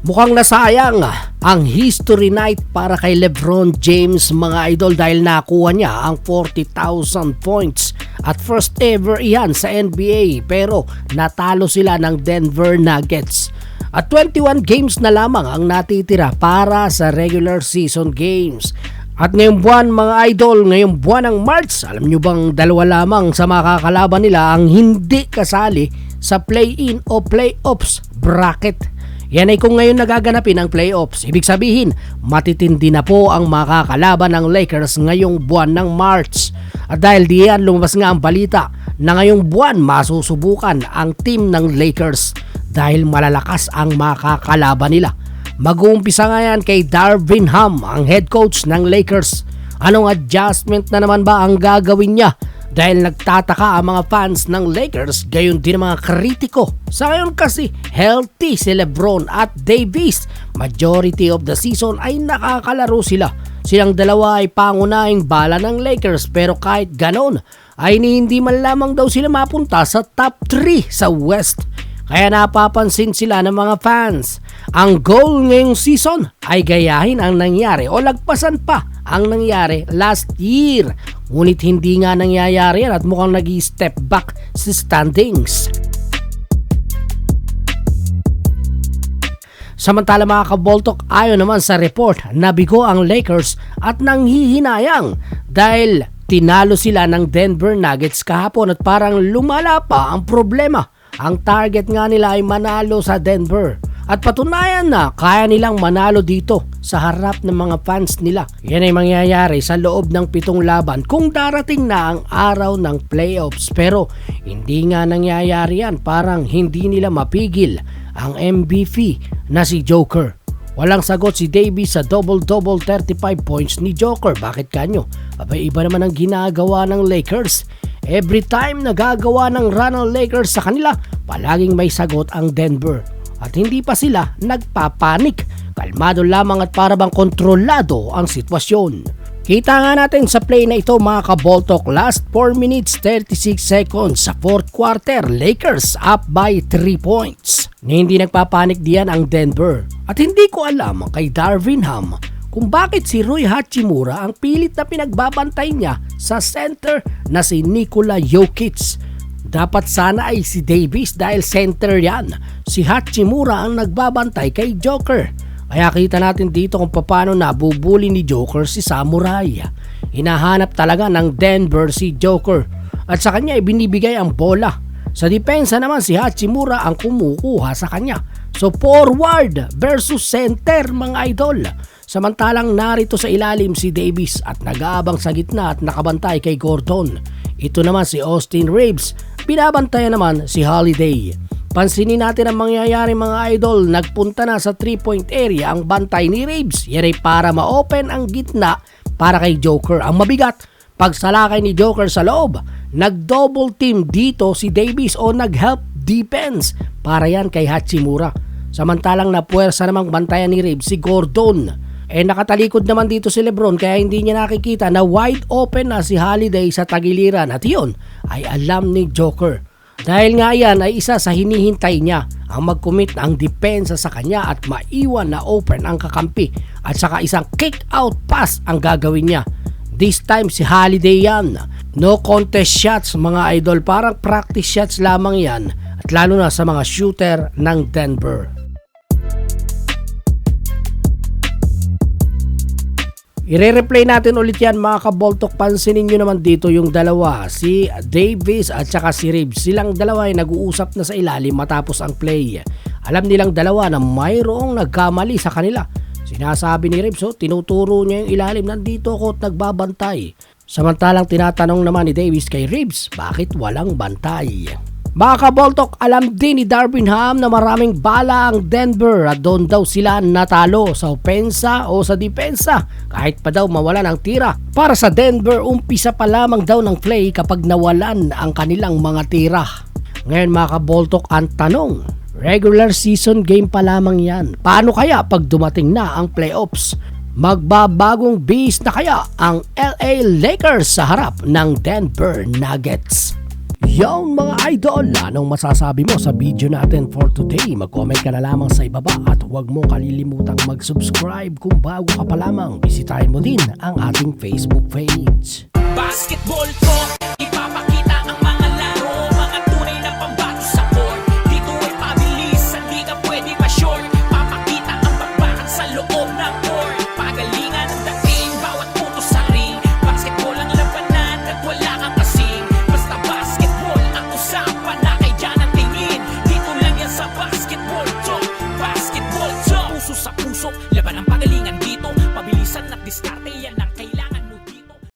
Mukhang nasayang ang history night para kay LeBron James mga idol dahil nakuha niya ang 40,000 points at first ever iyan sa NBA pero natalo sila ng Denver Nuggets. At 21 games na lamang ang natitira para sa regular season games. At ngayong buwan mga idol, ngayong buwan ng March, alam nyo bang dalawa lamang sa makakalaban nila ang hindi kasali sa play-in o playoffs bracket. Yan ay kung ngayon nagaganapin ang playoffs. Ibig sabihin, matitindi na po ang makakalaban ng Lakers ngayong buwan ng March. At dahil diyan lumabas nga ang balita na ngayong buwan masusubukan ang team ng Lakers dahil malalakas ang makakalaban nila. Mag-uumpisa nga yan kay Darvin Ham, ang head coach ng Lakers. Anong adjustment na naman ba ang gagawin niya? Dahil nagtataka ang mga fans ng Lakers, gayon din ang mga kritiko. Sa ngayon kasi, healthy si LeBron at Davis. Majority of the season ay nakakalaro sila. Silang dalawa ay pangunahing bala ng Lakers pero kahit ganon, ay hindi man lamang daw sila mapunta sa top 3 sa West. Kaya napapansin sila ng mga fans. Ang goal ngayong season ay gayahin ang nangyari o lagpasan pa ang nangyari last year. Ngunit hindi nga nangyayari yan at mukhang nag-step back sa standings. Samantala mga kaboltok, ayon naman sa report, nabigo ang Lakers at nanghihinayang dahil tinalo sila ng Denver Nuggets kahapon at parang lumala pa ang problema. Ang target nga nila ay manalo sa Denver. At patunayan na kaya nilang manalo dito sa harap ng mga fans nila. Yan ay mangyayari sa loob ng 7 laban kung darating na ang araw ng playoffs. Pero hindi nga nangyayari yan, parang hindi nila mapigil ang MVP na si Joker. Walang sagot si Davis sa double-double 35 points ni Joker. Bakit kanyo? Abay iba naman ang ginagawa ng Lakers. Every time nagagawa ng run ng Lakers sa kanila, palaging may sagot ang Denver. At hindi pa sila nagpapanik. Kalmado lamang at para bang kontrolado ang sitwasyon. Kita nga natin sa play na ito mga kaboltok, last 4 minutes 36 seconds sa 4th quarter, Lakers up by 3 points. Hindi nagpapanik diyan ang Denver. At hindi ko alam kay Darvin Ham kung bakit si Rui Hachimura ang pilit na pinagbabantay niya sa center na si Nikola Jokic. Dapat sana ay si Davis dahil center yan. Si Hachimura ang nagbabantay kay Joker. Kaya kita natin dito kung paano nabubuli ni Joker si Samurai. Hinahanap talaga ng Denver si Joker at sa kanya ibinibigay ang bola. Sa depensa naman si Hachimura ang kumukuha sa kanya. So forward versus center mga idol. Samantalang narito sa ilalim si Davis at nag-aabang sa gitna at nakabantay kay Gordon. Ito naman si Austin Reeves. Binabantayan naman si Holiday. Pansinin natin ang mangyayari mga idol. Nagpunta na sa 3-point area ang bantay ni Reeves. Yan ay para ma-open ang gitna para kay Joker. Ang mabigat, pagsalakay ni Joker sa loob, nag-double team dito si Davis o nag-help defense para yan kay Hachimura. Samantalang napuwersa namang bantayan ni Reeves si Gordon. Nakatalikod naman dito si LeBron kaya hindi niya nakikita na wide open na si Holiday sa tagiliran at yun ay alam ni Joker. Dahil nga yan ay isa sa hinihintay niya ang mag-commit ang depensa sa kanya at maiwan na open ang kakampi at saka isang kick out pass ang gagawin niya. This time si Holiday yan. No contest shots mga idol, parang practice shots lamang yan at lalo na sa mga shooter ng Denver. I-replay natin ulit yan mga kaboltok. Pansinin nyo naman dito yung dalawa, si Davis at saka si Reeves. Silang dalawa ay nag-uusap na sa ilalim matapos ang play. Alam nilang dalawa na mayroong nagkamali sa kanila. Sinasabi ni Reeves, tinuturo niya yung ilalim, nandito ako at nagbabantay. Samantalang tinatanong naman ni Davis kay Reeves, bakit walang bantay? Mga kaboltok, alam din ni Darvin Ham na maraming bala ang Denver at doon daw sila natalo sa opensa o sa depensa kahit pa daw mawalan ang tira. Para sa Denver, umpisa pa lamang daw ng play kapag nawalan ang kanilang mga tira. Ngayon mga kaboltok, ang tanong, regular season game pa lamang yan. Paano kaya pag dumating na ang playoffs? Magbabagong base na kaya ang LA Lakers sa harap ng Denver Nuggets? Yon mga idol, anong masasabi mo sa video natin for today? Mag-comment ka na lamang sa ibaba at huwag mo kalilimutang mag-subscribe kung bago ka pa lamang. Bisitahin mo din ang ating Facebook page. Basketball talk.